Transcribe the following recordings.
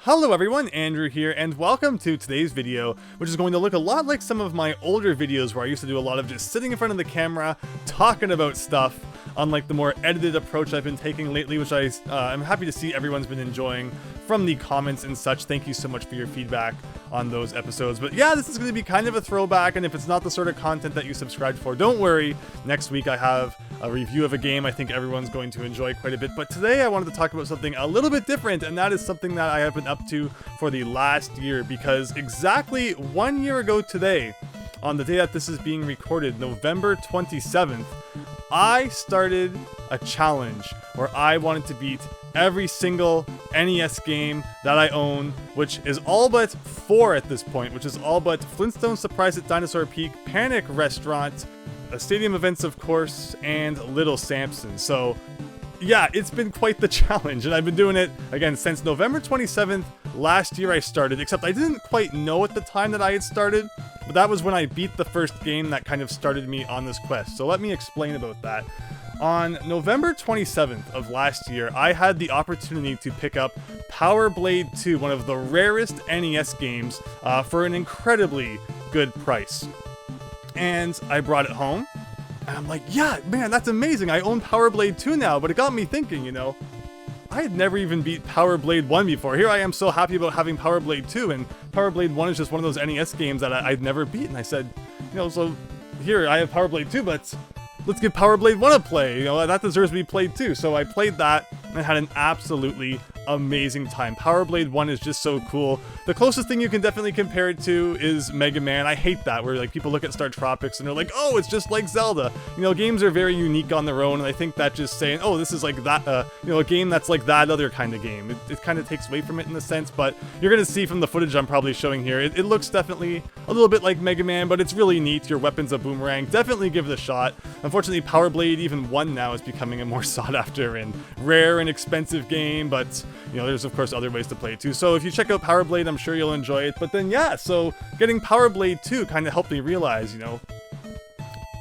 Hello everyone, Andrew here, and welcome to today's video, which is going to look a lot like some of my older videos where I used to do a lot of just sitting in front of the camera, talking about stuff, unlike the more edited approach I've been taking lately, which I'm happy to see everyone's been enjoying from the comments and such. Thank you so much for your feedback on those episodes. But yeah, this is going to be kind of a throwback, and if it's not the sort of content that you subscribed for, don't worry. Next week I have a review of a game I think everyone's going to enjoy quite a bit. But today I wanted to talk about something a little bit different, and that is something that I have been up to for the last year, because exactly 1 year ago today, on the day that this is being recorded, November 27th, I started a challenge where I wanted to beat every single NES game that I own, which is all but 4 at this point, which is all but Flintstone Surprise at Dinosaur Peak, Panic Restaurant, Stadium Events of course, and Little Samson. So yeah, it's been quite the challenge, and I've been doing it, again, since November 27th last year I started, except I didn't quite know at the time that I had started, but that was when I beat the first game that kind of started me on this quest. So let me explain about that. On November 27th of last year, I had the opportunity to pick up Power Blade 2, one of the rarest NES games, for an incredibly good price. And I brought it home, and I'm like, yeah, man, that's amazing, I own Power Blade 2 now. But it got me thinking, you know, I had never even beat Power Blade 1 before. Here I am so happy about having Power Blade 2, and Power Blade 1 is just one of those NES games that I'd never beaten. I said, you know, so here, I have Power Blade 2, but let's give Power Blade 1 a play. You know, that deserves to be played too. So I played that and had an absolutely amazing time. Power Blade 1 is just so cool. The closest thing you can definitely compare it to is Mega Man. I hate that, where like people look at Star Tropics and they're like, oh, it's just like Zelda. You know, games are very unique on their own, and I think that just saying, oh, this is like that, you know, a game that's like that other kind of game, it kind of takes away from it in a sense. But you're gonna see from the footage I'm probably showing here, it looks definitely a little bit like Mega Man, but it's really neat. Your weapon's a boomerang. Definitely give it a shot. Unfortunately, Power Blade even 1 now is becoming a more sought after and rare and expensive game, but you know, there's of course other ways to play it too. So if you check out Power Blade, I'm sure you'll enjoy it. But then yeah, so getting Power Blade 2 kind of helped me realize, you know,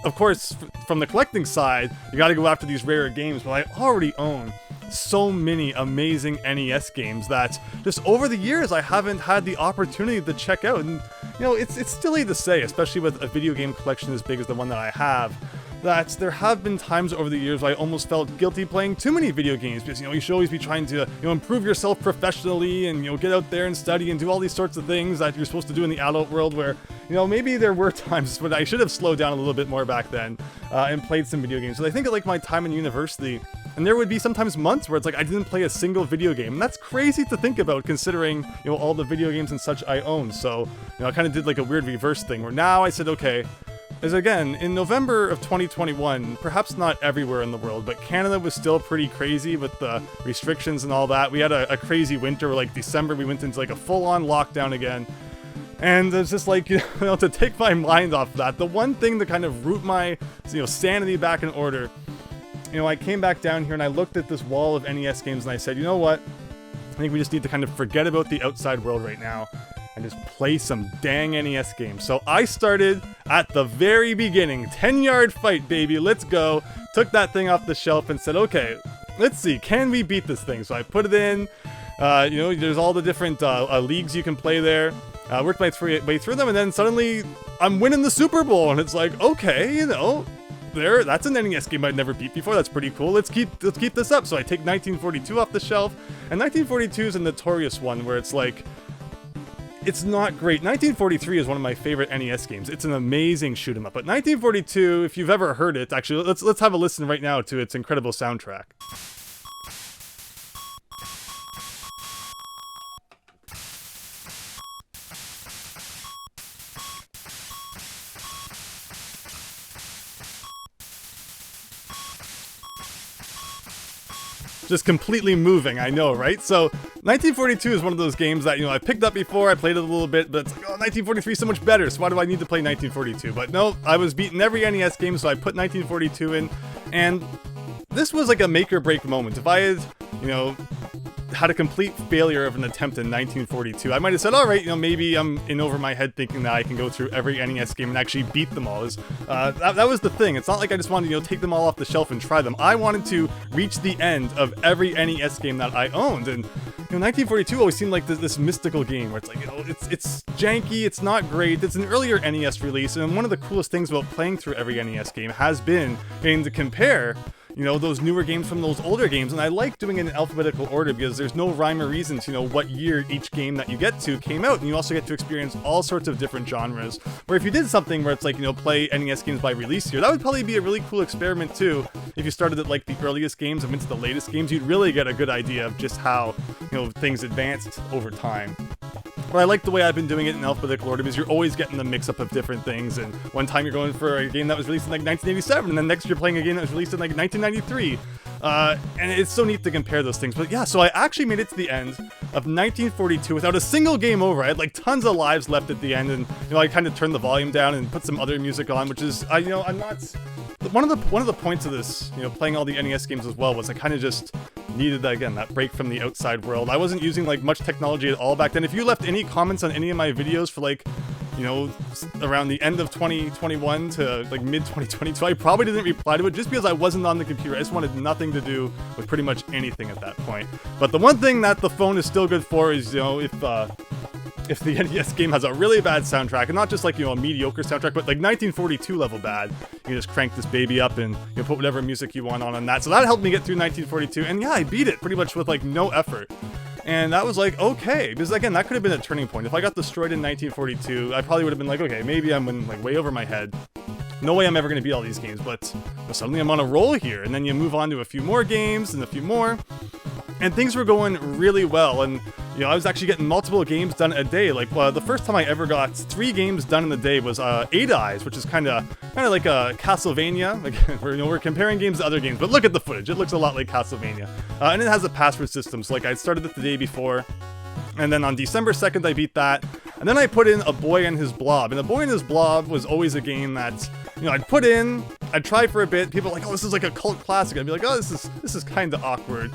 of course from the collecting side, you got to go after these rarer games, but I already own so many amazing NES games that just over the years I haven't had the opportunity to check out. And you know, it's silly to say, especially with a video game collection as big as the one that I have, that there have been times over the years where I almost felt guilty playing too many video games, because, you know, you should always be trying to, you know, improve yourself professionally and, you know, get out there and study and do all these sorts of things that you're supposed to do in the adult world, where, you know, maybe there were times when I should have slowed down a little bit more back then and played some video games. So I think of like my time in university, and there would be sometimes months where it's like I didn't play a single video game, and that's crazy to think about considering, you know, all the video games and such I own. So, you know, I kind of did like a weird reverse thing where now I said, okay, as again, in November of 2021, perhaps not everywhere in the world, but Canada was still pretty crazy with the restrictions and all that. We had a crazy winter, like December, we went into like a full-on lockdown again. And it's just like, you know, to take my mind off that, the one thing to kind of root my, you know, sanity back in order, you know, I came back down here and I looked at this wall of NES games and I said, you know what? I think we just need to kind of forget about the outside world right now and just play some dang NES games. So I started at the very beginning, 10-yard fight, baby, let's go. Took that thing off the shelf and said, okay, let's see, can we beat this thing? So I put it in, you know, there's all the different leagues you can play there. Worked my way through them, and then suddenly I'm winning the Super Bowl, and it's like, okay, you know, that's an NES game I'd never beat before. That's pretty cool. Let's keep this up. So I take 1942 off the shelf, and 1942 is a notorious one where it's like, it's not great. 1943 is one of my favorite NES games. It's an amazing shoot 'em up. But 1942, if you've ever heard it, actually, let's have a listen right now to its incredible soundtrack. Just completely moving, I know, right? So 1942 is one of those games that, you know, I picked up before, I played it a little bit, but it's like, oh, 1943 is so much better, so why do I need to play 1942? But no, I was beating every NES game, so I put 1942 in, and this was like a make or break moment. If I had, you know, had a complete failure of an attempt in 1942, I might have said, all right, you know, maybe I'm in over my head thinking that I can go through every NES game and actually beat them all. That was the thing. It's not like I just wanted to, you know, take them all off the shelf and try them. I wanted to reach the end of every NES game that I owned, and you you know, 1942 always seemed like this mystical game where it's like, you know, it's janky, it's not great. It's an earlier NES release, and one of the coolest things about playing through every NES game has been getting to compare, you know, those newer games from those older games. And I like doing it in alphabetical order because there's no rhyme or reason to, you know, what year each game that you get to came out, and you also get to experience all sorts of different genres. Where if you did something where it's like, you know, play NES games by release year, that would probably be a really cool experiment too. If you started at like the earliest games and went to the latest games, you'd really get a good idea of just how, you know, things advanced over time. But I like the way I've been doing it in alphabetical order because you're always getting the mix-up of different things, and one time you're going for a game that was released in like 1987, and then next you're playing a game that was released in like 1993. And it's so neat to compare those things. But yeah, so I actually made it to the end of 1942 without a single game over. I had like tons of lives left at the end, and you know, I kind of turned the volume down and put some other music on, which is, you know, I'm not... One of the points of this, you know, playing all the NES games as well, was I kind of just needed that, again, that break from the outside world. I wasn't using like much technology at all back then. If you left any comments on any of my videos for like, you know, around the end of 2021 to like mid 2022, I probably didn't reply to it just because I wasn't on the computer. I just wanted nothing to do with pretty much anything at that point. But the one thing that the phone is still good for is, you know, if the NES game has a really bad soundtrack, and not just like, you know, a mediocre soundtrack, but like 1942 level bad, you can just crank this baby up and, you know, put whatever music you want on that. So that helped me get through 1942, and yeah, I beat it pretty much with like no effort. And that was like, okay, because again, that could have been a turning point. If I got destroyed in 1942, I probably would have been like, okay, maybe I'm in, like way over my head. No way I'm ever going to beat all these games, but well, suddenly I'm on a roll here. And then you move on to a few more games and a few more, and things were going really well. And you know, I was actually getting multiple games done a day. Like the first time I ever got 3 games done in a day was Eight Eyes, which is kind of like a Castlevania. Like we're comparing games to other games, but look at the footage; it looks a lot like Castlevania, and it has a password system. So like I started it the day before, and then on December 2nd I beat that, and then I put in A Boy and His Blob. And A Boy and His Blob was always a game that, you know, I'd put in, I'd try for a bit, people are like, oh, this is like a cult classic. I'd be like, oh, this is kind of awkward.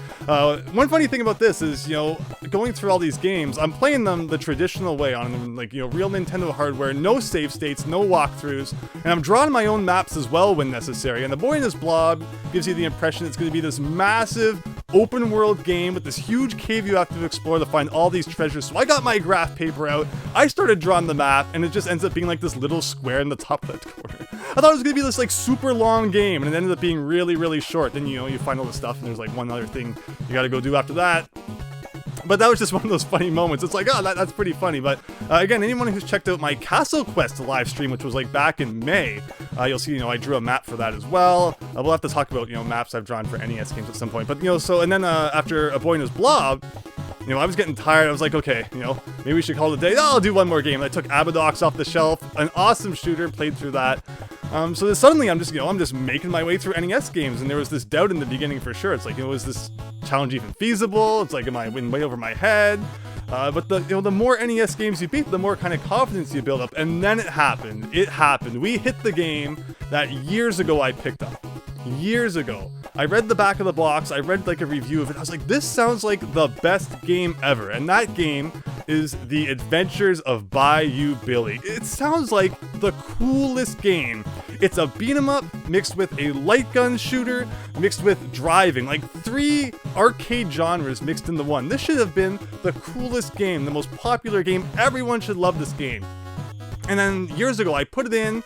One funny thing about this is, you know, going through all these games, I'm playing them the traditional way on, like, you know, real Nintendo hardware, no save states, no walkthroughs, and I'm drawing my own maps as well when necessary. And The Boy and His Blob gives you the impression it's going to be this massive open world game with this huge cave you have to explore to find all these treasures. So I got my graph paper out, I started drawing the map, and it just ends up being like this little square in the top left corner. I thought it was gonna be this like super long game, and it ended up being really, really short. Then, you know, you find all the stuff, and there's like one other thing you gotta go do after that. But that was just one of those funny moments. It's like, oh, that's pretty funny. But again, anyone who's checked out my Castle Quest live stream, which was like back in May, you'll see, you know, I drew a map for that as well. We'll have to talk about, you know, maps I've drawn for NES games at some point. But, you know, so, and then after A Boy and His Blob, you know, I was getting tired. I was like, okay, you know, maybe we should call it a day. Oh, I'll do one more game. I took Abadox off the shelf, an awesome shooter, played through that. So then suddenly I'm just, you know, I'm just making my way through NES games, and there was this doubt in the beginning for sure. It's like, you know, is this challenge even feasible? It's like, am I way over my head? But the, you know, the more NES games you beat, the more kind of confidence you build up. And then it happened. It happened. We hit the game that years ago I picked up. Years ago. I read the back of the box, I read like a review of it, I was like, this sounds like the best game ever. And that game is The Adventures of Bayou Billy. It sounds like the coolest game. It's a beat 'em up mixed with a light gun shooter mixed with driving, like 3 arcade genres mixed into one. This should have been the coolest game, the most popular game. Everyone should love this game. And then years ago I put it in,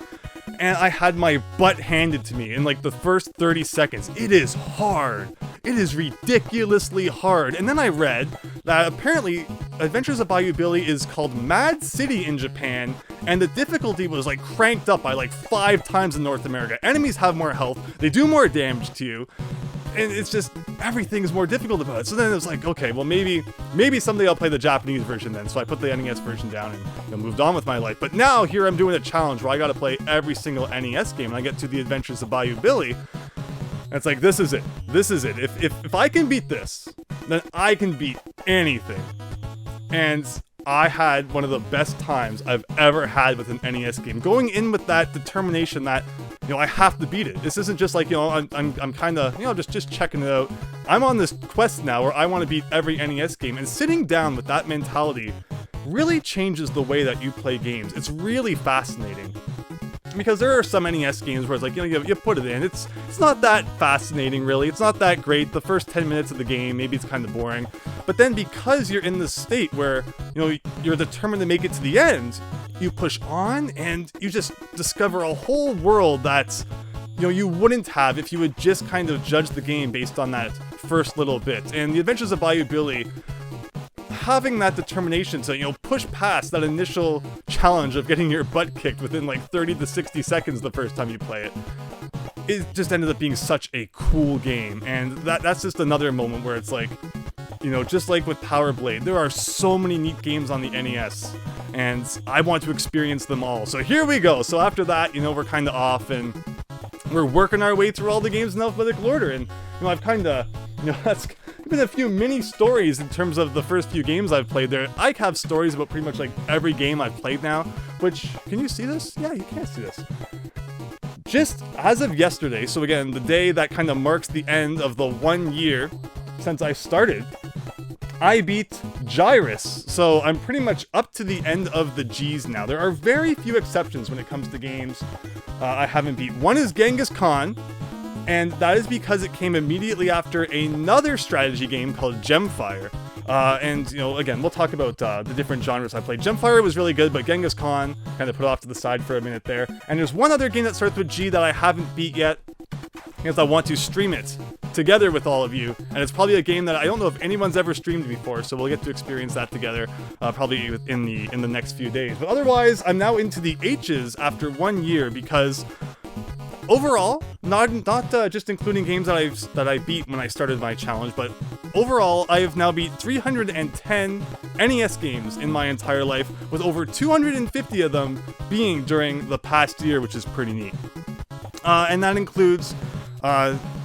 and I had my butt handed to me in like the first 30 seconds. It is hard. It is ridiculously hard. And then I read that apparently Adventures of Bayou Billy is called Mad City in Japan, and the difficulty was like cranked up by like 5 times in North America. Enemies have more health, they do more damage to you, and it's just, everything's more difficult about it. So then it was like, okay, well maybe someday I'll play the Japanese version then. So I put the NES version down and, you know, moved on with my life. But now here I'm doing a challenge where I gotta play every single NES game, and I get to The Adventures of Bayou Billy. And it's like, this is it. This is it. If I can beat this, then I can beat anything. And I had one of the best times I've ever had with an NES game. Going in with that determination that, you know, I have to beat it. This isn't just like, you know, I'm kind of, you know, just checking it out. I'm on this quest now where I want to beat every NES game, and sitting down with that mentality really changes the way that you play games. It's really fascinating. because there are some NES games where it's like, you put it in, it's not that fascinating really, it's not that great, the first 10 minutes of the game, maybe it's kind of boring, but then because you're in this state where, you're determined to make it to the end, you push on and you just discover a whole world that, you wouldn't have if you would just kind of judge the game based on that first little bit. And the Adventures of Bayou Billy, having that determination to, push past that initial challenge of getting your butt kicked within like 30 to 60 seconds the first time you play it, it just ended up being such a cool game. And that's just another moment where it's like, just like with Power Blade, there are so many neat games on the NES, and I want to experience them all. So here we go. So after that, we're kind of off, and we're working our way through all the games in alphabetical order. And, I've kind of, that's been a few mini stories in terms of the first few games I've played there. I have stories about pretty much like every game I've played now, which, can you see this? Yeah, you can see this. Just as of yesterday, so again, the day that kind of marks the end of the 1 year since I started, I beat Gyrus, so I'm pretty much up to the end of the G's now. There are very few exceptions when it comes to games I haven't beat. One is Genghis Khan, and that is because it came immediately after another strategy game called Gemfire. And, again, we'll talk about the different genres I played. Gemfire was really good, but Genghis Khan kind of put off to the side for a minute there. And there's one other game that starts with G that I haven't beat yet, because I want to stream it together with all of you, and it's probably a game that I don't know if anyone's ever streamed before, so we'll get to experience that together probably in the next few days. But otherwise, I'm now into the H's after 1 year, because overall, not just including games that I beat when I started my challenge, but overall, I have now beat 310 NES games in my entire life, with over 250 of them being during the past year, which is pretty neat. And that includes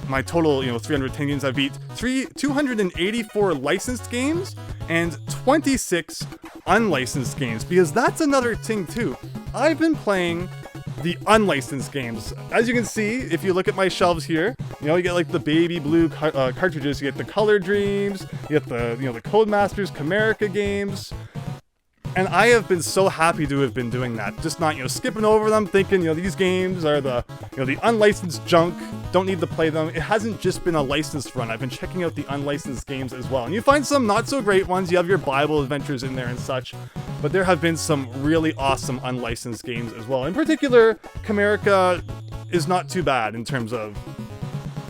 my total, 310 games I've beat, 284 licensed games, and 26 unlicensed games, because that's another thing too. I've been playing the unlicensed games. As you can see, if you look at my shelves here, you get like the baby blue cartridges, you get the Color Dreams, you get the, the Codemasters, Chimerica games. And I have been so happy to have been doing that. Just not, skipping over them, thinking, these games are the, the unlicensed junk, don't need to play them. It hasn't just been a licensed run. I've been checking out the unlicensed games as well. And you find some not so great ones. You have your Bible adventures in there and such. But there have been some really awesome unlicensed games as well. In particular, Chimerica is not too bad in terms of,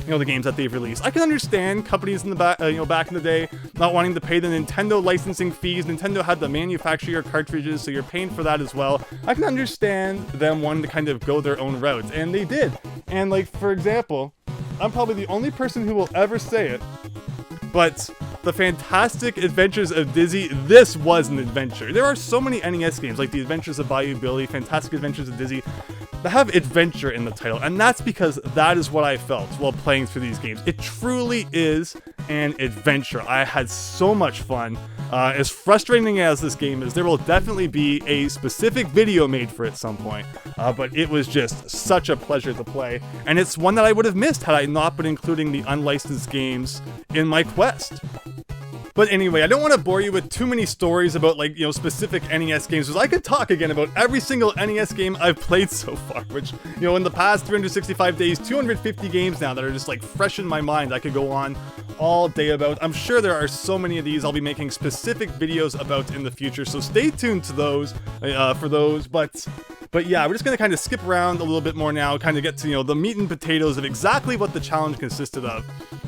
the games that they've released. I can understand companies in the back, back in the day not wanting to pay the Nintendo licensing fees. Nintendo had to manufacture your cartridges, so you're paying for that as well. I can understand them wanting to kind of go their own route, and they did. And like, for example, I'm probably the only person who will ever say it, but the Fantastic Adventures of Dizzy, this was an adventure. There are so many NES games, like The Adventures of Bayou Billy, Fantastic Adventures of Dizzy, that have adventure in the title, and that's because that is what I felt while playing through these games. It truly is an adventure. I had so much fun. As frustrating as this game is, there will definitely be a specific video made for it at some point, but it was just such a pleasure to play, and it's one that I would have missed had I not been including the unlicensed games in my quest. But anyway, I don't want to bore you with too many stories about, like, specific NES games, because I could talk again about every single NES game I've played so far, which, in the past 365 days, 250 games now that are just, like, fresh in my mind I could go on all day about. I'm sure there are so many of these I'll be making specific videos about in the future, so stay tuned to those, for those, But yeah, we're just going to kind of skip around a little bit more now, kind of get to, the meat and potatoes of exactly what the challenge consisted of.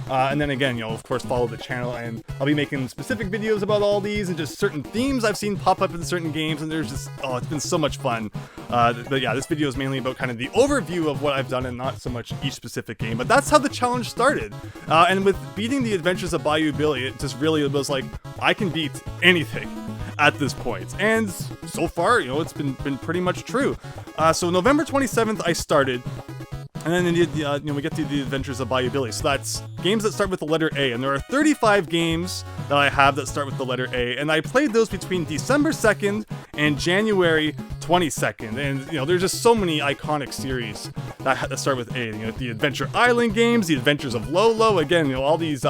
And then again, of course, follow the channel, and I'll be making specific videos about all these and just certain themes I've seen pop up in certain games, and there's just, it's been so much fun. But yeah, this video is mainly about kind of the overview of what I've done and not so much each specific game, but that's how the challenge started. And with beating the Adventures of Bayou Billy, it just really was like, I can beat anything at this point, and so far, it's been pretty much true. So November 27th, I started, and then we get to the Adventures of Bayou Billy. So that's games that start with the letter A, and there are 35 games that I have that start with the letter A, and I played those between December 2nd and January 22nd. And there's just so many iconic series that start with A. The Adventure Island games, the Adventures of Lolo. Again, all these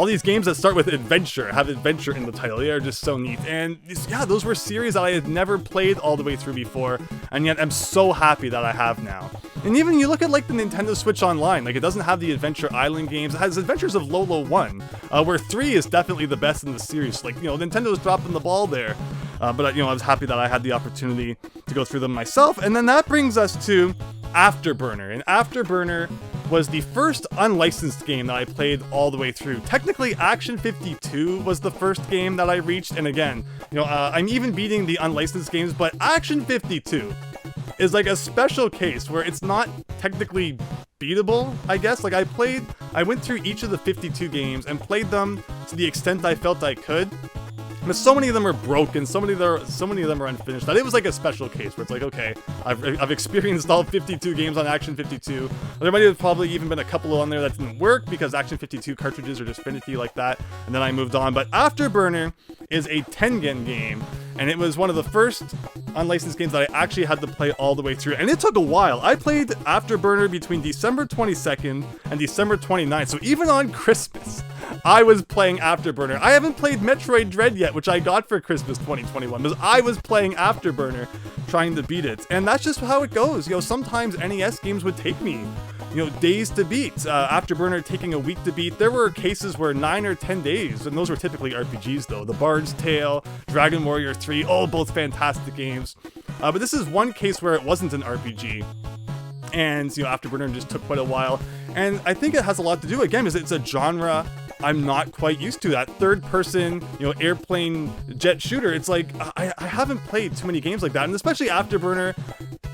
all these games that start with adventure, have adventure in the title. They are just so neat. And yeah, those were series that I had never played all the way through before, and yet I'm so happy that I have now. And even you look at like the Nintendo Switch Online, like it doesn't have the Adventure Island games. It has Adventures of Lolo 1, where 3 is definitely the best in the series. Like, you know, Nintendo's dropping the ball there. But you know, I was happy that I had the opportunity to go through them myself. And then that brings us to Afterburner. And Afterburner was the first unlicensed game that I played all the way through. Technically, Action 52 was the first game that I reached. And again, you know, I'm even beating the unlicensed games, but Action 52 is like a special case where it's not technically beatable, I guess. Like I went through each of the 52 games and played them to the extent I felt I could. But so many of them are broken, so many of them are unfinished, that it was like a special case where it's like, okay, I've experienced all 52 games on Action 52. There might have probably even been a couple on there that didn't work because Action 52 cartridges are just finicky like that, and then I moved on. But Afterburner is a Tengen game, and it was one of the first unlicensed games that I actually had to play all the way through, and it took a while. I played Afterburner between December 22nd and December 29th, so even on Christmas, I was playing Afterburner. I haven't played Metroid Dread yet, which I got for Christmas 2021, because I was playing Afterburner trying to beat it. And that's just how it goes. You know, sometimes NES games would take me, you know, days to beat. Afterburner taking a week to beat. There were cases where 9 or 10 days, and those were typically RPGs though. The Bard's Tale, Dragon Warrior 3, oh, both fantastic games. But this is one case where it wasn't an RPG. And, you know, Afterburner just took quite a while. And I think it has a lot to do, again, because it's a genre I'm not quite used to. That third person, you know, airplane jet shooter. It's like, I haven't played too many games like that. And especially Afterburner,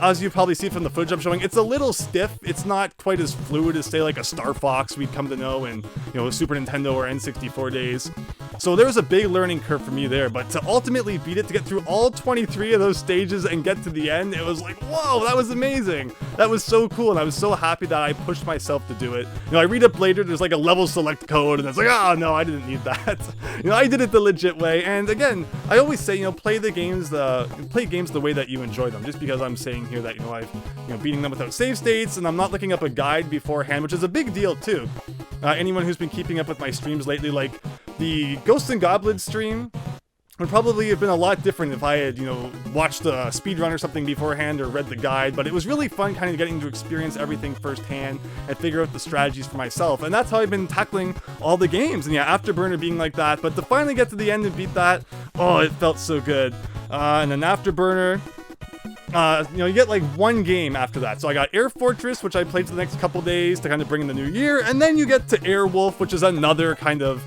as you probably see from the footage I'm showing, it's a little stiff. It's not quite as fluid as, say, like a Star Fox we'd come to know in, you know, Super Nintendo or N64 days. So there was a big learning curve for me there, but to ultimately beat it, to get through all 23 of those stages and get to the end, it was like, whoa, that was amazing. That was so cool, and I was so happy that I pushed myself to do it. You know, I read up later, there's like a level select code, and it's like, oh no, I didn't need that. You know, I did it the legit way, and again, I always say, you know, play games the way that you enjoy them. Just because I'm saying here that, you know, beating them without save states, and I'm not looking up a guide beforehand, which is a big deal too. Anyone who's been keeping up with my streams lately, like the Ghosts and Goblins stream, would probably have been a lot different if I had, you know, watched a speedrun or something beforehand or read the guide, but it was really fun kind of getting to experience everything firsthand and figure out the strategies for myself, and that's how I've been tackling all the games. And yeah, Afterburner being like that, but to finally get to the end and beat that, oh, it felt so good. And then Afterburner, you know, you get like one game after that. So I got Air Fortress, which I played for the next couple days to kind of bring in the new year, and then you get to Airwolf, which is another kind of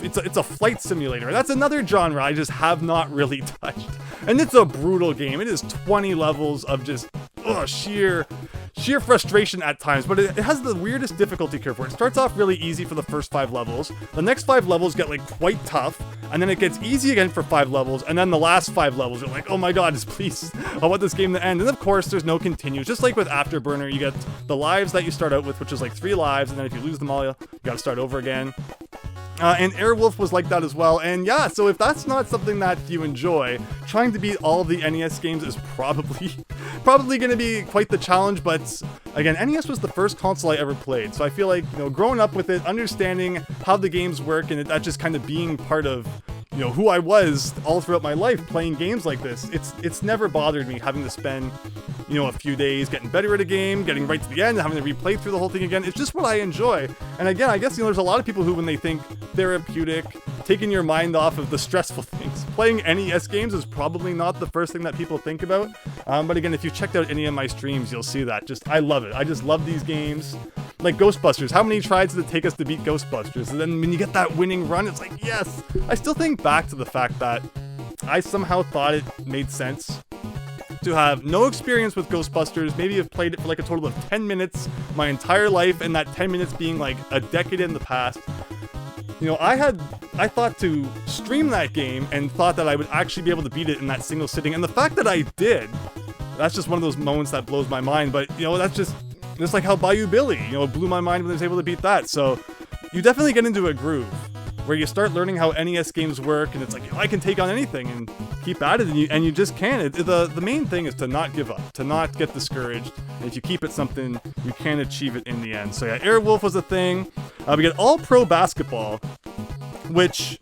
it's a flight simulator. That's another genre I just have not really touched, and it's a brutal game. It is 20 levels of just sheer frustration at times, but it has the weirdest difficulty curve where it starts off really easy for the first 5 levels. The next 5 levels get like quite tough, and then it gets easy again for 5 levels, and then the last 5 levels are like, oh my god, please, I want this game to end. And of course, there's no continues. Just like with Afterburner, you get the lives that you start out with, which is like 3 lives, and then if you lose them all, you gotta start over again. And Airwolf was like that as well, and yeah, so if that's not something that you enjoy, trying to beat all the NES games is probably going to be quite the challenge. But again, NES was the first console I ever played, so I feel like, you know, growing up with it, understanding how the games work, and that just kind of being part of, you know, who I was all throughout my life playing games like this, it's never bothered me having to spend, you know, a few days getting better at a game, getting right to the end, and having to replay through the whole thing again. It's just what I enjoy. And again, I guess, you know, there's a lot of people who, when they think therapeutic, taking your mind off of the stressful things, playing NES games is probably not the first thing that people think about. But again, if you've checked out any of my streams, you'll see that. I love it. I just love these games. Like Ghostbusters, how many tries did it take us to beat Ghostbusters? And then when you get that winning run, it's like, yes! I still think back to the fact that I somehow thought it made sense to have no experience with Ghostbusters, maybe have played it for like a total of 10 minutes my entire life, and that 10 minutes being like a decade in the past. You know, I thought to stream that game and thought that I would actually be able to beat it in that single sitting, and the fact that I did, that's just one of those moments that blows my mind. But, you know, that's just like how Bayou Billy, you know, blew my mind when I was able to beat that. So you definitely get into a groove where you start learning how NES games work, and it's like, you know, I can take on anything and keep at it, and you just can. The main thing is to not give up, to not get discouraged, and if you keep at something, you can achieve it in the end. So yeah, Airwolf was a thing. We get All Pro Basketball, which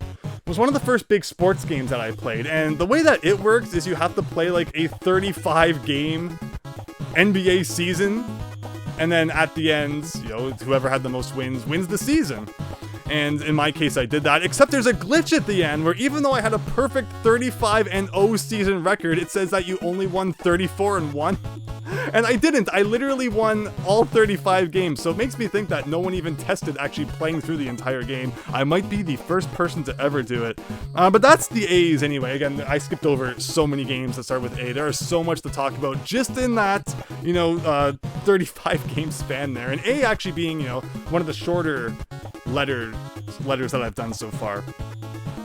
was one of the first big sports games that I played. And the way that it works is you have to play like a 35-game NBA season, and then at the end, you know, whoever had the most wins wins the season. And in my case, I did that, except there's a glitch at the end where even though I had a perfect 35-0 season record, it says that you only won 34-1. And I didn't. I literally won all 35 games, so it makes me think that no one even tested actually playing through the entire game. I might be the first person to ever do it. But that's the A's anyway. Again, I skipped over so many games that start with A. There is so much to talk about just in that, you know, 35-game span there. And A actually being, you know, one of the shorter letters that I've done so far.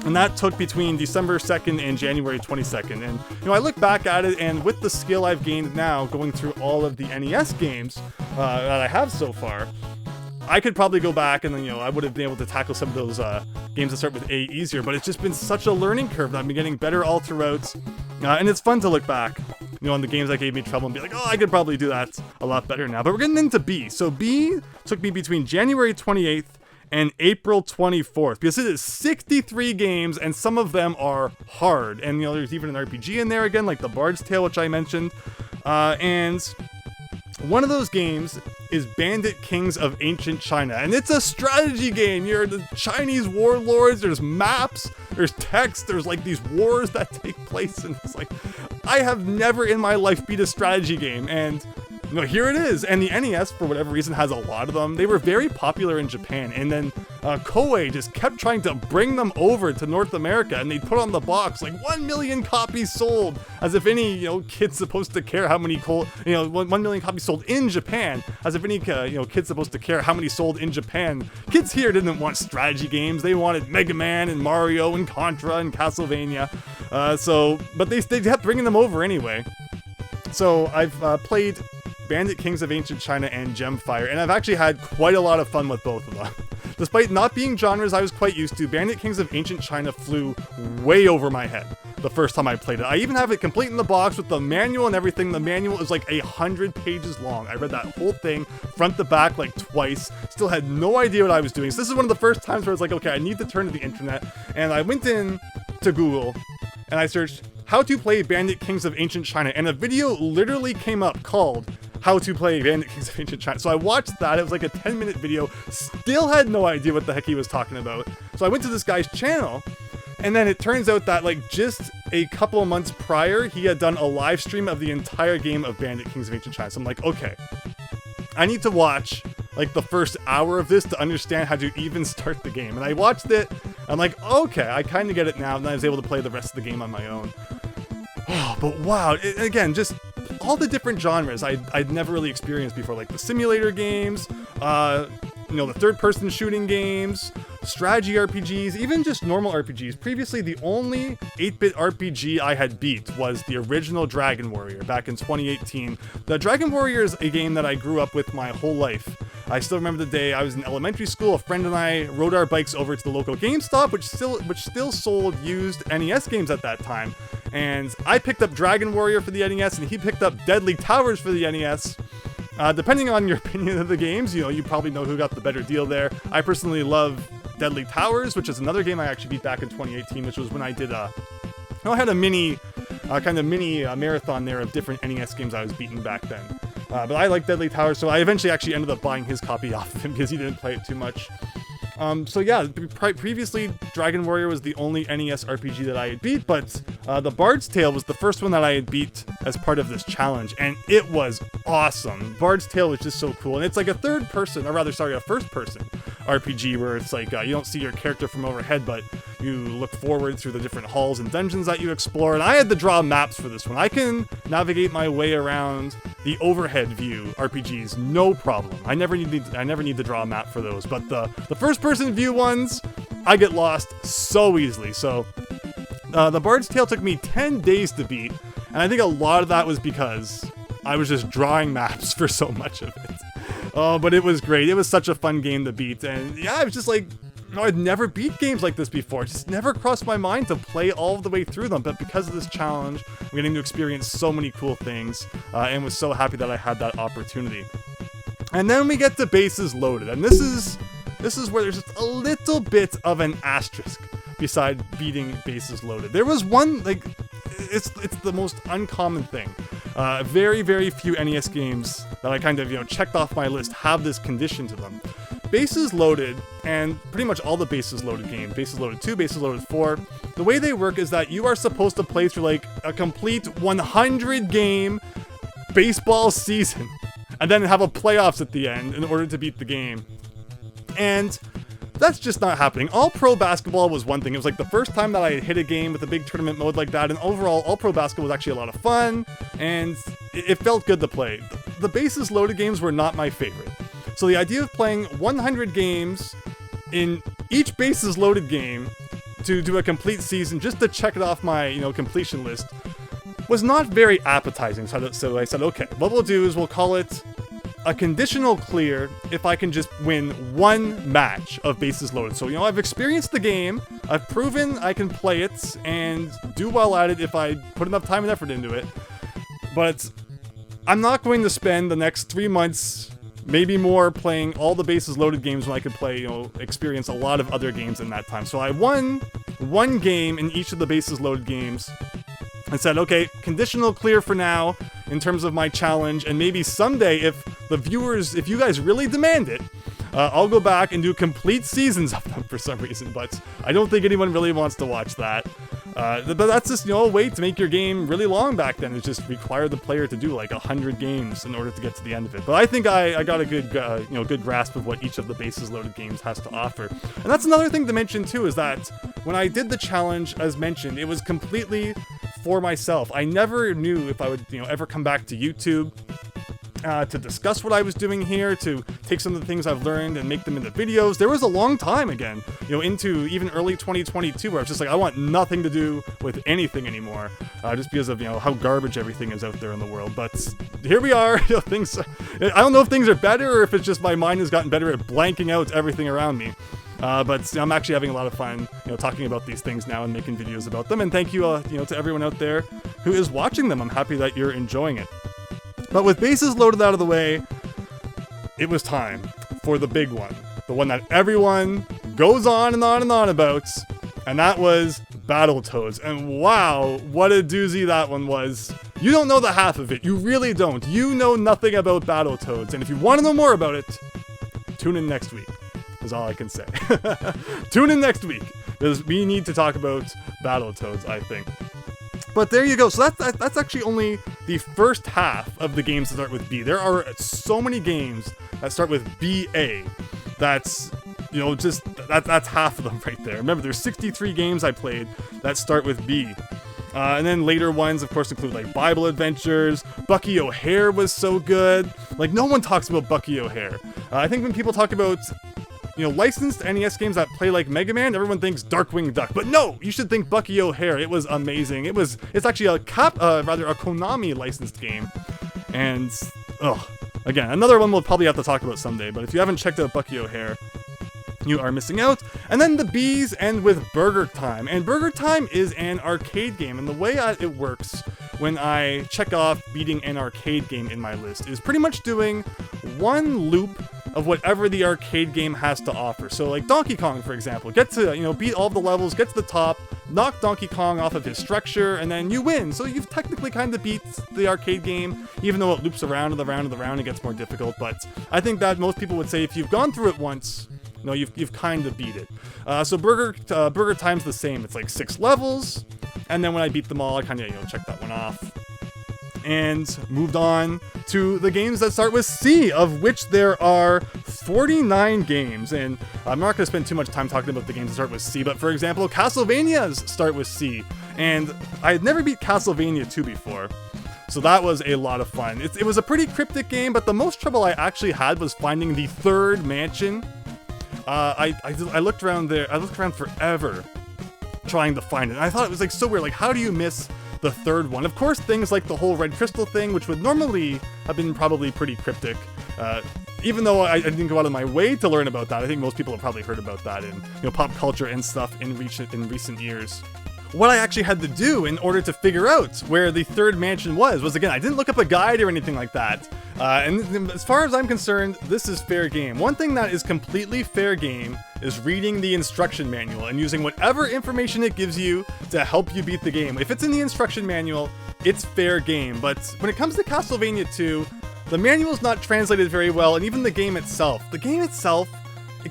And that took between December 2nd and January 22nd. And, you know, I look back at it, and with the skill I've gained now, going through all of the NES games that I have so far, I could probably go back and then, you know, I would have been able to tackle some of those games that start with A easier. But it's just been such a learning curve that I've been getting better all throughout. And it's fun to look back, you know, on the games that gave me trouble and be like, oh, I could probably do that a lot better now. But we're getting into B. So B took me between January 28th and April 24th, because it is 63 games, and some of them are hard. And, you know, there's even an RPG in there again, like the Bard's Tale, which I mentioned. And one of those games is Bandit Kings of Ancient China, and it's a strategy game. You're the Chinese warlords, there's maps, there's text, there's like these wars that take place, and it's like, I have never in my life beat a strategy game, and you know, here it is. And the NES, for whatever reason, has a lot of them. They were very popular in Japan, and then Koei just kept trying to bring them over to North America, and they'd put on the box like 1 million copies sold, as if any, you know, kid's supposed to care how many 1 million copies sold in Japan, as if any you know, kid's supposed to care how many sold in Japan. Kids here didn't want strategy games. They wanted Mega Man and Mario and Contra and Castlevania. But they kept bringing them over anyway. So I've played Bandit Kings of Ancient China and Gemfire, and I've actually had quite a lot of fun with both of them. Despite not being genres I was quite used to, Bandit Kings of Ancient China flew way over my head the first time I played it. I even have it complete in the box with the manual and everything. The manual is like 100 pages long. I read that whole thing front to back like twice. Still had no idea what I was doing. So this is one of the first times where I was like, okay, I need to turn to the internet. And I went in to Google and I searched how to play Bandit Kings of Ancient China, and a video literally came up called How to Play Bandit Kings of Ancient China. So I watched that. It was like a 10-minute video. Still had no idea what the heck he was talking about. So I went to this guy's channel, and then it turns out that like just a couple of months prior, he had done a live stream of the entire game of Bandit Kings of Ancient China. So I'm like, okay, I need to watch like the first hour of this to understand how to even start the game. And I watched it. I'm like, okay, I kind of get it now. And then I was able to play the rest of the game on my own. Oh, but wow, again, just all the different genres I'd never really experienced before, like the simulator games, you know, the third-person shooting games, strategy RPGs, even just normal RPGs. Previously, the only 8-bit RPG I had beat was the original Dragon Warrior back in 2018. The Dragon Warrior is a game that I grew up with my whole life. I still remember the day I was in elementary school. A friend and I rode our bikes over to the local GameStop, which still sold used NES games at that time. And I picked up Dragon Warrior for the NES, and he picked up Deadly Towers for the NES. Depending on your opinion of the games, you know, you probably know who got the better deal there. I personally love Deadly Towers, which is another game I actually beat back in 2018, which was when I did I had a mini marathon there of different NES games I was beating back then. But I like Deadly Towers, so I eventually actually ended up buying his copy off of him because he didn't play it too much. So yeah, previously Dragon Warrior was the only NES RPG that I had beat, but the Bard's Tale was the first one that I had beat as part of this challenge, and it was awesome. Bard's Tale was just so cool, and it's like a first-person RPG where it's like you don't see your character from overhead, but you look forward through the different halls and dungeons that you explore. And I had to draw maps for this one. I can navigate my way around the overhead view RPGs, no problem. I never need to draw a map for those. But the first-person view ones, I get lost so easily. So the Bard's Tale took me 10 days to beat, and I think a lot of that was because I was just drawing maps for so much of it. Oh, but it was great. It was such a fun game to beat, and yeah, I was just like, no, I'd never beat games like this before. It just never crossed my mind to play all the way through them. But because of this challenge, I'm getting to experience so many cool things, and was so happy that I had that opportunity. And then we get to Bases Loaded, and this is this is where there's just a little bit of an asterisk beside beating Bases Loaded. There was one, like, it's the most uncommon thing. Very, very few NES games that I kind of, checked off my list have this condition to them. Bases Loaded, and pretty much all the Bases Loaded games, Bases Loaded 2, Bases Loaded 4, the way they work is that you are supposed to play through, like, a complete 100-game baseball season, and then have a playoffs at the end in order to beat the game. And that's just not happening. All-Pro Basketball was one thing. It was like the first time that I hit a game with a big tournament mode like that, and overall, All-Pro Basketball was actually a lot of fun, and it felt good to play. The Bases Loaded games were not my favorite. So the idea of playing 100 games in each Bases Loaded game to do a complete season just to check it off my, completion list was not very appetizing. So I said, okay, what we'll do is we'll call it a conditional clear if I can just win one match of Bases Loaded. So, I've experienced the game, I've proven I can play it and do well at it if I put enough time and effort into it, but I'm not going to spend the next 3 months, maybe more, playing all the Bases Loaded games when I could play, experience a lot of other games in that time. So I won one game in each of the Bases Loaded games and said, okay, conditional clear for now in terms of my challenge, and maybe someday if you guys really demand it, I'll go back and do complete seasons of them for some reason, but I don't think anyone really wants to watch that. But that's just, a way to make your game really long back then. It just required the player to do like 100 games in order to get to the end of it. But I think I got a good, good grasp of what each of the Bases Loaded games has to offer. And that's another thing to mention too, is that when I did the challenge, as mentioned, it was completely for myself. I never knew if I would, ever come back to YouTube to discuss what I was doing here, to take some of the things I've learned and make them into videos. There was a long time again, into even early 2022 where I was just like, I want nothing to do with anything anymore, just because of, how garbage everything is out there in the world. But here we are, things, I don't know if things are better or if it's just my mind has gotten better at blanking out everything around me. But I'm actually having a lot of fun, talking about these things now and making videos about them. And thank you, to everyone out there who is watching them. I'm happy that you're enjoying it. But with Bases Loaded out of the way, it was time for the big one. The one that everyone goes on and on and on about. And that was Battletoads. And wow, what a doozy that one was. You don't know the half of it. You really don't. You know nothing about Battletoads. And if you want to know more about it, tune in next week. Is all I can say. Tune in next week, because we need to talk about Battletoads, I think. But there you go. So that's actually only the first half of the games that start with B. There are so many games that start with BA. That's, that's half of them right there. Remember, there's 63 games I played that start with B. And then later ones, of course, include like Bible Adventures. Bucky O'Hare was so good. Like, no one talks about Bucky O'Hare. I think when people talk about licensed NES games that play like Mega Man, everyone thinks Darkwing Duck. But no, you should think Bucky O'Hare. It was amazing. It's actually a Konami licensed game. And, again, another one we'll probably have to talk about someday. But if you haven't checked out Bucky O'Hare, you are missing out. And then the B's end with Burger Time. And Burger Time is an arcade game. And the way it works when I check off beating an arcade game in my list is pretty much doing one loop of whatever the arcade game has to offer. So like Donkey Kong, for example, get to, beat all of the levels, get to the top, knock Donkey Kong off of his structure, and then you win. So you've technically kind of beat the arcade game, even though it loops around and around and around and gets more difficult. But I think that most people would say if you've gone through it once, you've kind of beat it. So Burger Time's the same. It's like 6 levels, and then when I beat them all, I kind of, check that one off. And moved on to the games that start with C, of which there are 49 games. And I'm not going to spend too much time talking about the games that start with C, but for example, Castlevanias start with C. And I had never beat Castlevania 2 before, so that was a lot of fun. It was a pretty cryptic game, but the most trouble I actually had was finding the third mansion. I looked around there, I looked around forever trying to find it. And I thought it was like so weird, like how do you miss the third one? Of course, things like the whole red crystal thing, which would normally have been probably pretty cryptic, even though I didn't go out of my way to learn about that. I think most people have probably heard about that in pop culture and stuff in recent years. what I actually had to do in order to figure out where the third mansion was again, I didn't look up a guide or anything like that. And as far as I'm concerned, this is fair game. One thing that is completely fair game is reading the instruction manual and using whatever information it gives you to help you beat the game. If it's in the instruction manual, it's fair game. But when it comes to Castlevania 2, the manual's not translated very well, and even the game itself, it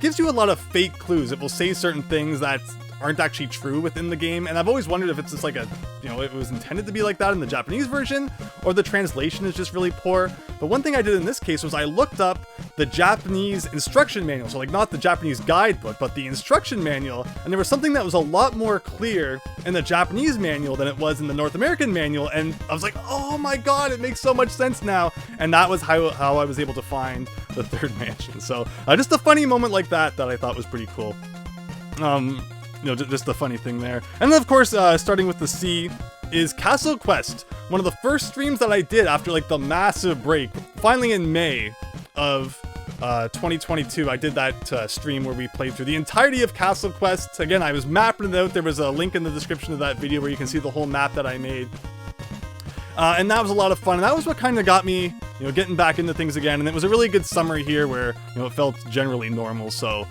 gives you a lot of fake clues. It will say certain things that aren't actually true within the game, and I've always wondered if it's just like a, it was intended to be like that in the Japanese version, or the translation is just really poor. But one thing I did in this case was I looked up the Japanese instruction manual, so like not the Japanese guidebook, but the instruction manual, and there was something that was a lot more clear in the Japanese manual than it was in the North American manual, and I was like, oh my god, it makes so much sense now, and that was how I was able to find the third mansion. So just a funny moment like that I thought was pretty cool. Just a funny thing there. And then of course, starting with the C is Castle Quest, one of the first streams that I did after like the massive break. Finally in May of 2022, I did that stream where we played through the entirety of Castle Quest. Again, I was mapping it out. There was a link in the description of that video where you can see the whole map that I made. And that was a lot of fun, and that was what kind of got me, getting back into things again. And it was a really good summer here where, it felt generally normal. So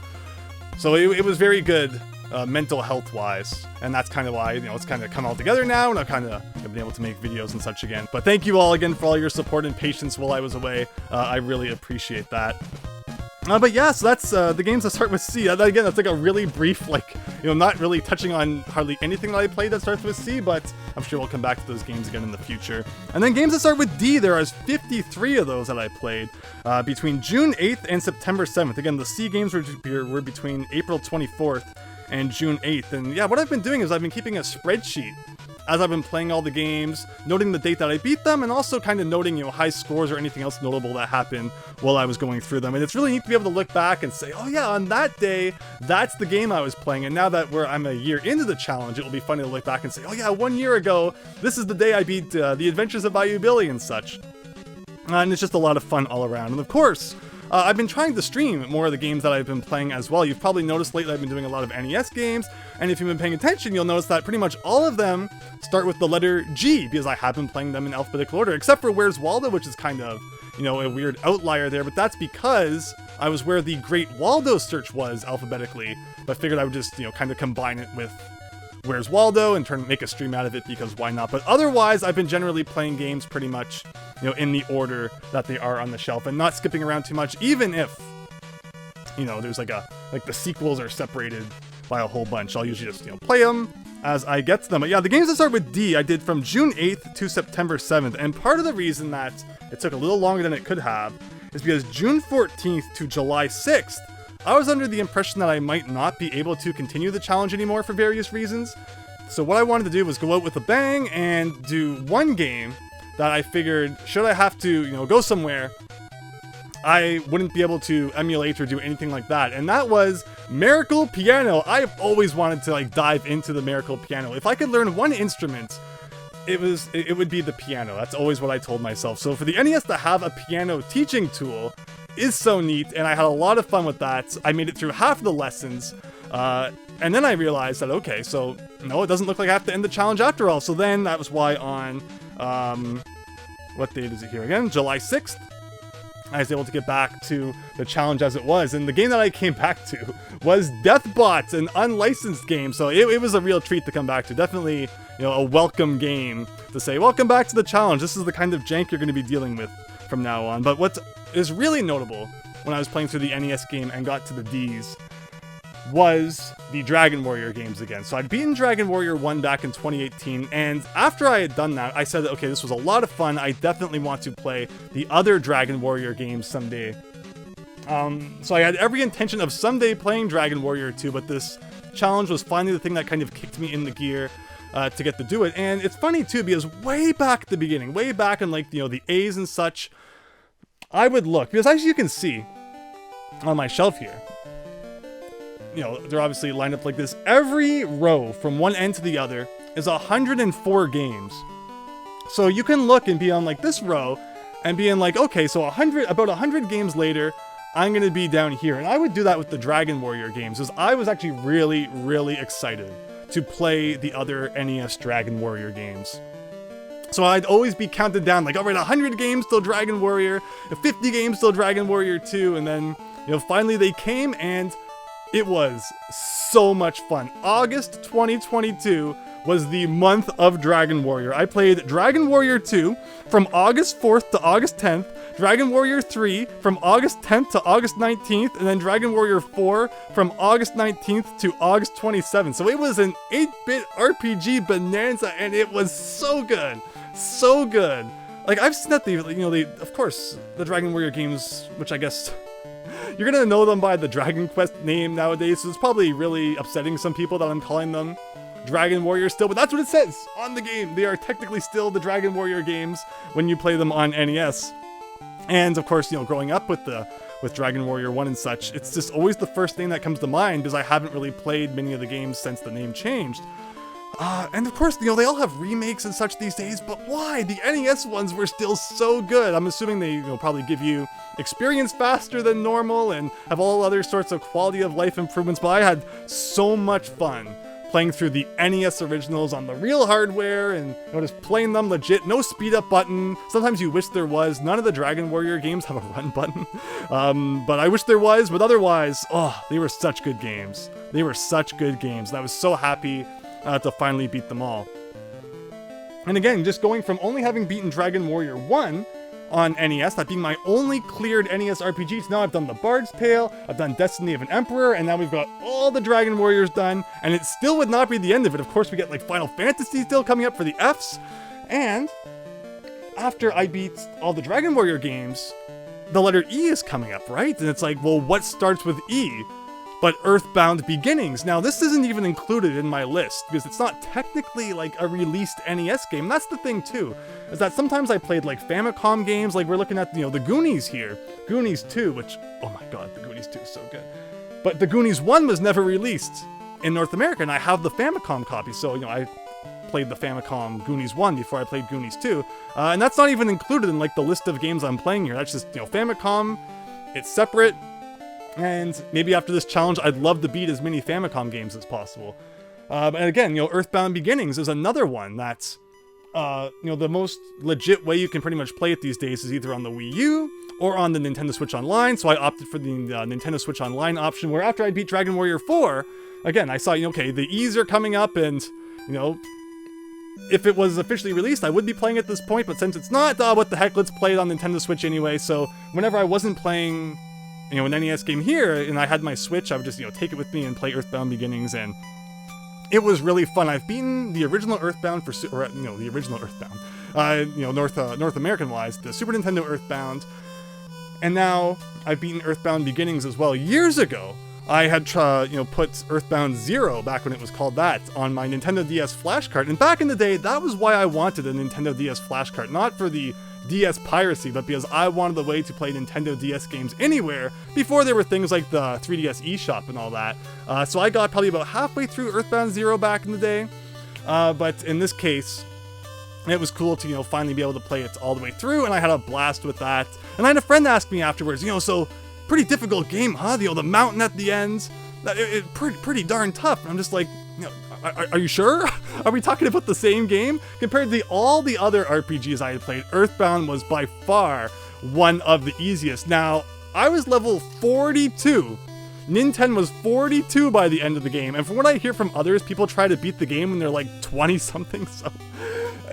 it was very good. Mental health wise, and that's kind of why it's kind of come all together now, and I've kind of been able to make videos and such again. But thank you all again for all your support and patience while I was away. I really appreciate that. But yeah, so that's the games that start with C. Again, that's like a really brief, not really touching on hardly anything that I played that starts with C, but I'm sure we'll come back to those games again in the future. And then games that start with D, there are 53 of those that I played between June 8th and September 7th. Again, the C games were between April 24th and June 8th. And yeah, what I've been doing is I've been keeping a spreadsheet as I've been playing all the games, noting the date that I beat them, and also kind of noting, high scores or anything else notable that happened while I was going through them. And it's really neat to be able to look back and say, oh yeah, on that day, that's the game I was playing. And now that I'm a year into the challenge, it will be funny to look back and say, oh yeah, 1 year ago, this is the day I beat The Adventures of Bayou Billy and such. And it's just a lot of fun all around. And of course, I've been trying to stream more of the games that I've been playing as well. You've probably noticed lately I've been doing a lot of NES games, and if you've been paying attention, you'll notice that pretty much all of them start with the letter G, because I have been playing them in alphabetical order, except for Where's Waldo, which is kind of, a weird outlier there, but that's because I was where the Great Waldo search was alphabetically, but I figured I would just, kind of combine it with Where's Waldo and make a stream out of it, because why not? But otherwise, I've been generally playing games pretty much, in the order that they are on the shelf and not skipping around too much, even if, there's like the sequels are separated by a whole bunch. I'll usually just, play them as I get to them. But yeah, the games that start with D, I did from June 8th to September 7th. And part of the reason that it took a little longer than it could have is because June 14th to July 6th, I was under the impression that I might not be able to continue the challenge anymore for various reasons. So what I wanted to do was go out with a bang and do one game that I figured, should I have to, go somewhere, I wouldn't be able to emulate or do anything like that. And that was Miracle Piano. I've always wanted to dive into the Miracle Piano. If I could learn one instrument, it would be the piano. That's always what I told myself. So for the NES to have a piano teaching tool is so neat, and I had a lot of fun with that. I made it through half of the lessons, and then I realized that, okay, so no, it doesn't look like I have to end the challenge after all. So then that was why on, what date is it here again? July 6th, I was able to get back to the challenge as it was. And the game that I came back to was Deathbot, an unlicensed game. So it was a real treat to come back to. Definitely, a welcome game to say, welcome back to the challenge. This is the kind of jank you're going to be dealing with from now on. But what is really notable when I was playing through the NES game and got to the Ds was the Dragon Warrior games again. So I'd beaten Dragon Warrior 1 back in 2018, and after I had done that, I said, okay, this was a lot of fun. I definitely want to play the other Dragon Warrior games someday. So I had every intention of someday playing Dragon Warrior 2, but this challenge was finally the thing that kind of kicked me in the gear to get to do it. And it's funny too, because way back at the beginning, way back in the A's and such, I would look, because as you can see on my shelf here, they're obviously lined up like this. Every row from one end to the other is 104 games. So you can look and be on this row and be in okay, so about 100 games later, I'm going to be down here. And I would do that with the Dragon Warrior games, because I was actually really, really excited to play the other NES Dragon Warrior games. So I'd always be counted down, like, all right, 100 games till Dragon Warrior, 50 games till Dragon Warrior 2, and then, you know, finally they came, and it was so much fun. August 2022 was the month of Dragon Warrior. I played Dragon Warrior 2 from August 4th to August 10th, Dragon Warrior 3 from August 10th to August 19th, and then Dragon Warrior 4 from August 19th to August 27th. So it was an 8-bit RPG bonanza, and it was so good. So good. Like, I've seen that of course, the Dragon Warrior games, which I guess you're gonna know them by the Dragon Quest name nowadays, so it's probably really upsetting some people that I'm calling them Dragon Warrior still, but that's what it says on the game. They are technically still the Dragon Warrior games when you play them on NES. And of course, you know, growing up with Dragon Warrior 1 and such, it's just always the first thing that comes to mind because I haven't really played many of the games since the name changed. And of course, you know, they all have remakes and such these days, but why? The NES ones were still so good. I'm assuming they, you know, probably give you experience faster than normal and have all other sorts of quality of life improvements, but I had so much fun playing through the NES originals on the real hardware and, you know, just playing them legit. No speed up button. Sometimes you wish there was. None of the Dragon Warrior games have a run button. But I wish there was, but otherwise, oh, they were such good games. They were such good games, and I was so happy to finally beat them all. And again, just going from only having beaten Dragon Warrior 1 on NES, that being my only cleared NES RPG, so now I've done the Bard's Tale, I've done Destiny of an Emperor, and now we've got all the Dragon Warriors done, and it still would not be the end of it. Of course, we get like Final Fantasy still coming up for the Fs, and after I beat all the Dragon Warrior games, the letter E is coming up, right? And it's like, well, what starts with E? But Earthbound Beginnings. Now, this isn't even included in my list, because it's not technically like a released NES game. That's the thing, too, is that sometimes I played like Famicom games, like we're looking at, you know, the Goonies here. Goonies 2, which, oh my god, the Goonies 2 is so good. But the Goonies 1 was never released in North America, and I have the Famicom copy, so, you know, I played the Famicom Goonies 1 before I played Goonies 2. And that's not even included in like the list of games I'm playing here. That's just, you know, Famicom, it's separate. And maybe after this challenge, I'd love to beat as many Famicom games as possible. And again, you know, Earthbound Beginnings is another one that's, you know, the most legit way you can pretty much play it these days is either on the Wii U or on the Nintendo Switch Online. So I opted for the Nintendo Switch Online option, where after I beat Dragon Warrior 4, again, I saw, you know, okay, the E's are coming up, and, you know, if it was officially released, I would be playing at this point, but since it's not, what the heck, let's play it on Nintendo Switch anyway. So whenever I wasn't playing, you know, an NES game here, and I had my Switch, I would just, you know, take it with me and play Earthbound Beginnings, and it was really fun. I've beaten the original Earthbound the original Earthbound, you know, North American-wise, the Super Nintendo Earthbound, and now I've beaten Earthbound Beginnings as well. Years ago, I had, you know, put Earthbound 0, back when it was called that, on my Nintendo DS flash cart, and back in the day, that was why I wanted a Nintendo DS flash cart, not for the DS piracy, but because I wanted a way to play Nintendo DS games anywhere before there were things like the 3DS eShop and all that. So I got probably about halfway through Earthbound 0 back in the day, but in this case, it was cool to, you know, finally be able to play it all the way through, and I had a blast with that. And I had a friend ask me afterwards, you know, so pretty difficult game, huh? You know, the mountain at the end, pretty darn tough. And I'm just like, you know, are you sure? Are we talking about the same game? Compared to all the other RPGs I had played, Earthbound was by far one of the easiest. Now, I was level 42. Ninten was 42 by the end of the game, and from what I hear from others, people try to beat the game when they're like 20-something, so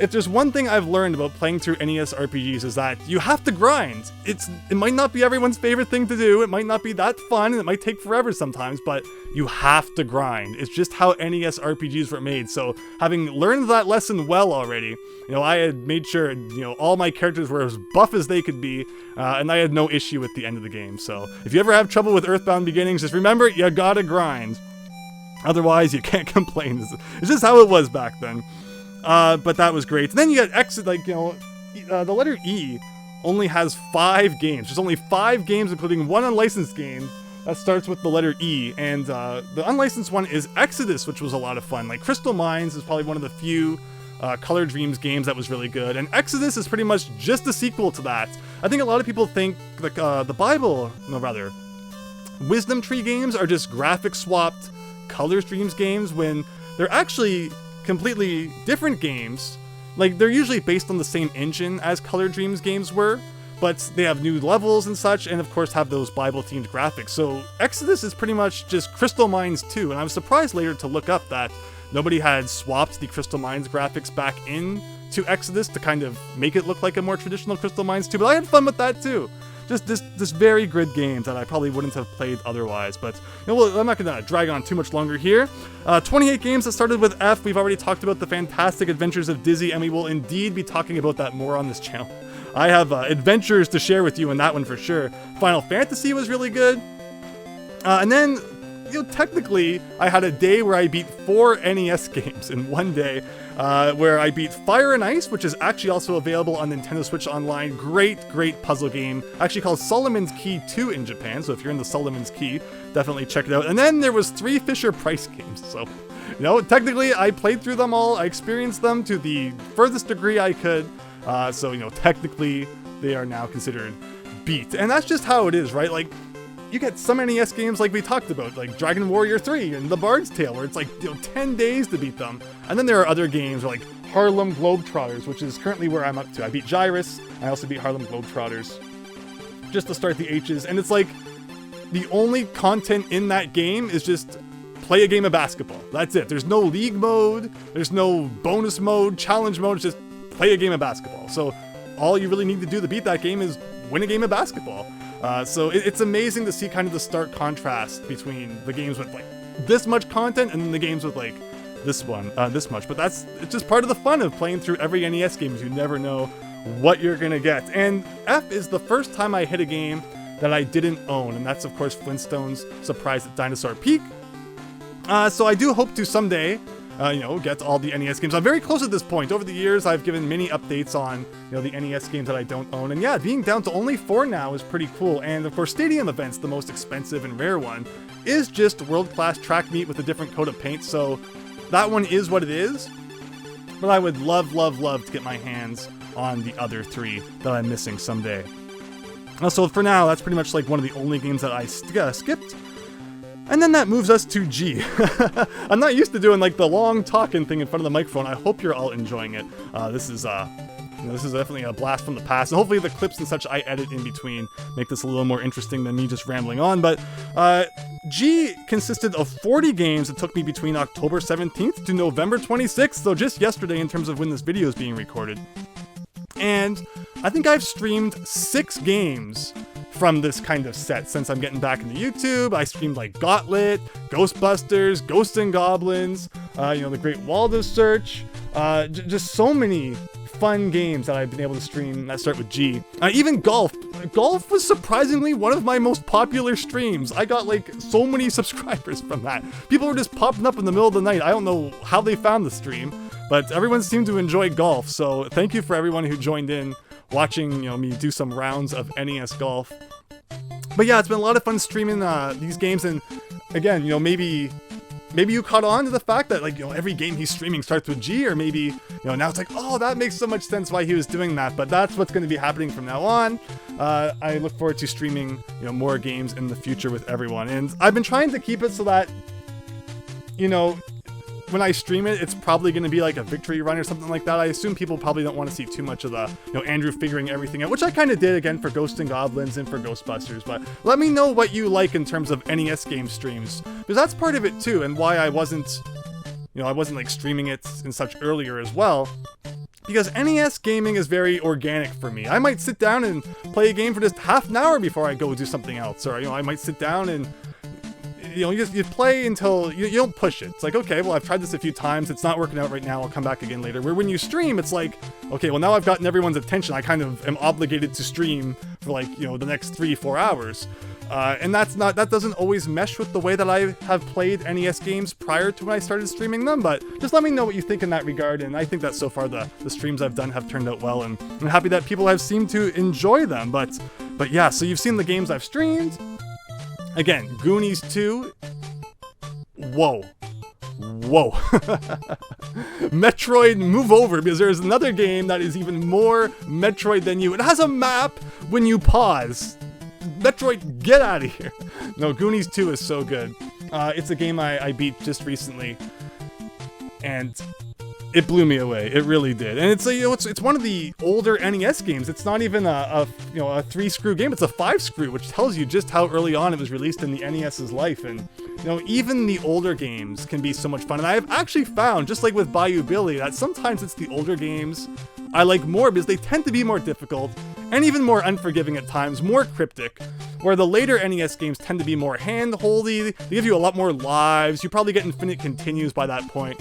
if there's one thing I've learned about playing through NES RPGs is that you have to grind. It might not be everyone's favorite thing to do, it might not be that fun, and it might take forever sometimes, but you have to grind. It's just how NES RPGs were made. So having learned that lesson well already, you know, I had made sure, you know, all my characters were as buff as they could be, and I had no issue with the end of the game. So if you ever have trouble with Earthbound Beginnings, just remember, you gotta grind. Otherwise, you can't complain. It's just how it was back then. But that was great. And then you got exit, like, you know, the letter E only has 5 games. There's only 5 games, including one unlicensed game that starts with the letter E. And the unlicensed one is Exodus, which was a lot of fun. Like, Crystal Mines is probably one of the few Color Dreams games that was really good. And Exodus is pretty much just a sequel to that. I think a lot of people think like Wisdom Tree games are just graphic swapped Color Dreams games, when they're actually completely different games. Like, they're usually based on the same engine as Color Dreams games were, but they have new levels and such, and of course have those Bible-themed graphics. So Exodus is pretty much just Crystal Mines 2, and I was surprised later to look up that nobody had swapped the Crystal Mines graphics back in to Exodus to kind of make it look like a more traditional Crystal Mines 2, but I had fun with that too. Just this very good game that I probably wouldn't have played otherwise. But well, I'm not going to drag on too much longer here. 28 games that started with F. We've already talked about the fantastic adventures of Dizzy, and we will indeed be talking about that more on this channel. I have adventures to share with you in that one for sure. Final Fantasy was really good. And then, technically, I had a day where I beat 4 NES games in one day, where I beat Fire and Ice, which is actually also available on Nintendo Switch Online. Great puzzle game, actually called Solomon's Key 2 in Japan, so if you're into Solomon's Key, definitely check it out. And then there was 3 Fisher-Price games, so, technically I played through them all, I experienced them to the furthest degree I could, so, technically they are now considered beat. And that's just how it is, right? Like, you get some NES games like we talked about, like Dragon Warrior 3 and The Bard's Tale, where it's like 10 days to beat them. And then there are other games like Harlem Globetrotters, which is currently where I'm up to. I beat Gyrus, I also beat Harlem Globetrotters, just to start the H's. And it's like, the only content in that game is just play a game of basketball. That's it. There's no league mode, there's no bonus mode, challenge mode, it's just play a game of basketball. So all you really need to do to beat that game is win a game of basketball. So it's amazing to see kind of the stark contrast between the games with like this much content and then the games with like this much. But it's just part of the fun of playing through every NES game. You never know what you're gonna get. And F is the first time I hit a game that I didn't own, and that's of course Flintstones Surprise at Dinosaur Peak. So I do hope to someday get all the NES games. I'm very close at this point. Over the years, I've given many updates on, the NES games that I don't own. And yeah, being down to only 4 now is pretty cool. And of course, Stadium Events, the most expensive and rare one, is just world-class track meet with a different coat of paint. So that one is what it is. But I would love to get my hands on the other 3 that I'm missing someday. So for now, that's pretty much like one of the only games that I skipped. And then that moves us to G. I'm not used to doing like the long talking thing in front of the microphone. I hope you're all enjoying it. This is definitely a blast from the past. And hopefully the clips and such I edit in between make this a little more interesting than me just rambling on. But G consisted of 40 games that took me between October 17th to November 26th. So just yesterday in terms of when this video is being recorded. And I think I've streamed 6 games from this kind of set since I'm getting back into YouTube. I streamed like Gauntlet, Ghostbusters, Ghosts and Goblins, The Great Waldo Search, just so many fun games that I've been able to stream that start with G. Even golf. Golf was surprisingly one of my most popular streams. I got like so many subscribers from that. People were just popping up in the middle of the night. I don't know how they found the stream, but everyone seemed to enjoy golf. So thank you for everyone who joined in watching, me do some rounds of NES golf. But yeah, it's been a lot of fun streaming these games, and again, maybe you caught on to the fact that like every game he's streaming starts with G, or maybe now it's like, oh, that makes so much sense why he was doing that. But that's what's going to be happening from now on. I look forward to streaming more games in the future with everyone, and I've been trying to keep it so that when I stream it, it's probably going to be like a victory run or something like that. I assume people probably don't want to see too much of the, Andrew figuring everything out, which I kind of did again for Ghosts and Goblins and for Ghostbusters. But let me know what you like in terms of NES game streams, because that's part of it too, and why I wasn't like streaming it and such earlier as well. Because NES gaming is very organic for me. I might sit down and play a game for just half an hour before I go do something else, or I might sit down and you play until you don't push it. It's like, okay, well, I've tried this a few times. It's not working out right now. I'll come back again later. Where when you stream, it's like, okay, well, now I've gotten everyone's attention. I kind of am obligated to stream for like, the next 3-4 hours. And that doesn't always mesh with the way that I have played NES games prior to when I started streaming them. But just let me know what you think in that regard. And I think that so far the streams I've done have turned out well, and I'm happy that people have seemed to enjoy them. But yeah, so you've seen the games I've streamed. Again, Goonies 2. Whoa. Metroid, move over, because there's another game that is even more Metroid than you. It has a map when you pause. Metroid, get out of here. No, Goonies 2 is so good. It's a game I beat just recently. and it blew me away. It really did. And it's it's one of the older NES games. It's not even a 3-screw game. It's a 5-screw, which tells you just how early on it was released in the NES's life. And even the older games can be so much fun. And I've actually found, just like with Bayou Billy, that sometimes it's the older games I like more because they tend to be more difficult and even more unforgiving at times, more cryptic, where the later NES games tend to be more hand-holdy. They give you a lot more lives. You probably get infinite continues by that point.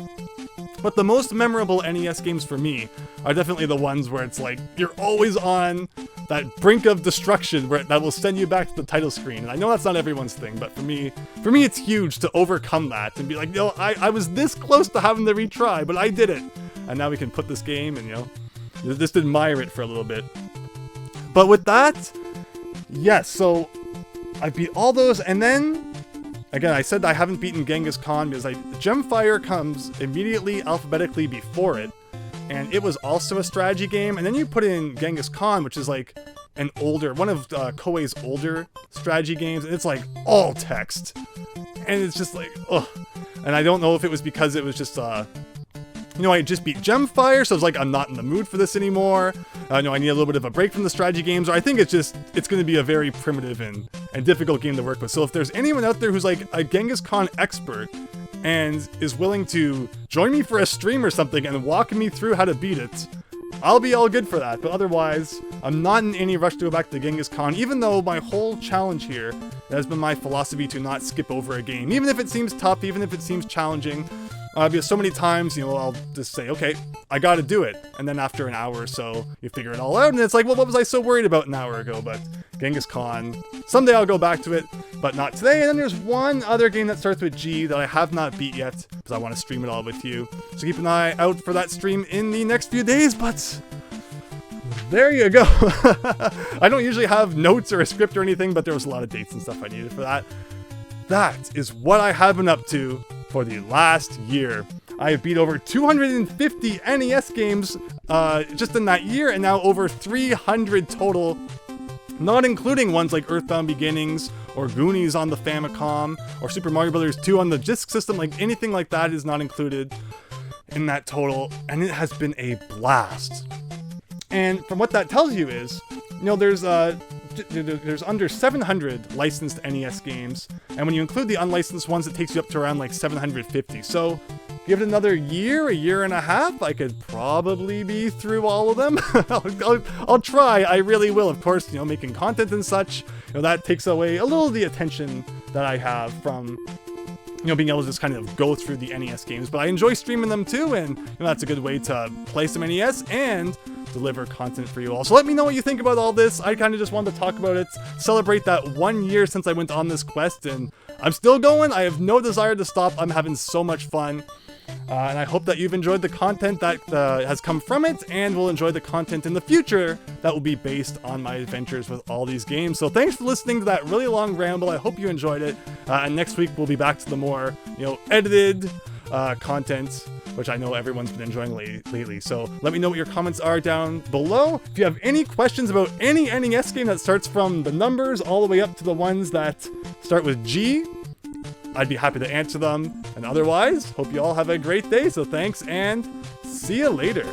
But the most memorable NES games for me are definitely the ones where it's like you're always on that brink of destruction that will send you back to the title screen. And I know that's not everyone's thing, but for me it's huge to overcome that and be like, I was this close to having to retry, but I did it. And now we can put this game and, just admire it for a little bit. But with that, yes, so I beat all those, and then again, I said I haven't beaten Genghis Khan because Gemfire comes immediately alphabetically before it, and it was also a strategy game. And then you put in Genghis Khan, which is like one of Koei's older strategy games, and it's like all text, and it's just like, ugh. And I don't know if it was because it was just I just beat Gemfire, so it's like I'm not in the mood for this anymore. I need a little bit of a break from the strategy games, or I think it's going to be a very primitive and difficult game to work with. So if there's anyone out there who's like a Genghis Khan expert and is willing to join me for a stream or something and walk me through how to beat it, I'll be all good for that. But otherwise, I'm not in any rush to go back to Genghis Khan, even though my whole challenge here has been my philosophy to not skip over a game, even if it seems tough, even if it seems challenging. Because so many times, I'll just say, okay, I gotta do it. And then after an hour or so, you figure it all out. And it's like, well, what was I so worried about an hour ago? But Genghis Khan, someday I'll go back to it, but not today. And then there's one other game that starts with G that I have not beat yet, because I want to stream it all with you. So keep an eye out for that stream in the next few days, but there you go. I don't usually have notes or a script or anything, but there was a lot of dates and stuff I needed for that. That is what I have been up to for the last year. I have beat over 250 NES games just in that year, and now over 300 total, not including ones like Earthbound Beginnings or Goonies on the Famicom or Super Mario Bros. 2 on the disk system. Like anything like that is not included in that total, and it has been a blast. And from what that tells you is, there's under 700 licensed NES games, and when you include the unlicensed ones, it takes you up to around like 750. So give it another year, a year and a half, I could probably be through all of them. I'll try. I really will. Of course, making content and such, that takes away a little of the attention that I have from being able to just kind of go through the NES games. But I enjoy streaming them too, and that's a good way to play some NES and deliver content for you all. So let me know what you think about all this. I kind of just wanted to talk about it, celebrate that 1 year since I went on this quest, and I'm still going. I have no desire to stop. I'm having so much fun. And I hope that you've enjoyed the content that has come from it, and will enjoy the content in the future that will be based on my adventures with all these games. So thanks for listening to that really long ramble. I hope you enjoyed it. And next week we'll be back to the more, edited content, which I know everyone's been enjoying lately. So let me know what your comments are down below. If you have any questions about any NES game that starts from the numbers all the way up to the ones that start with G, I'd be happy to answer them. And otherwise, hope you all have a great day. So thanks, and see you later.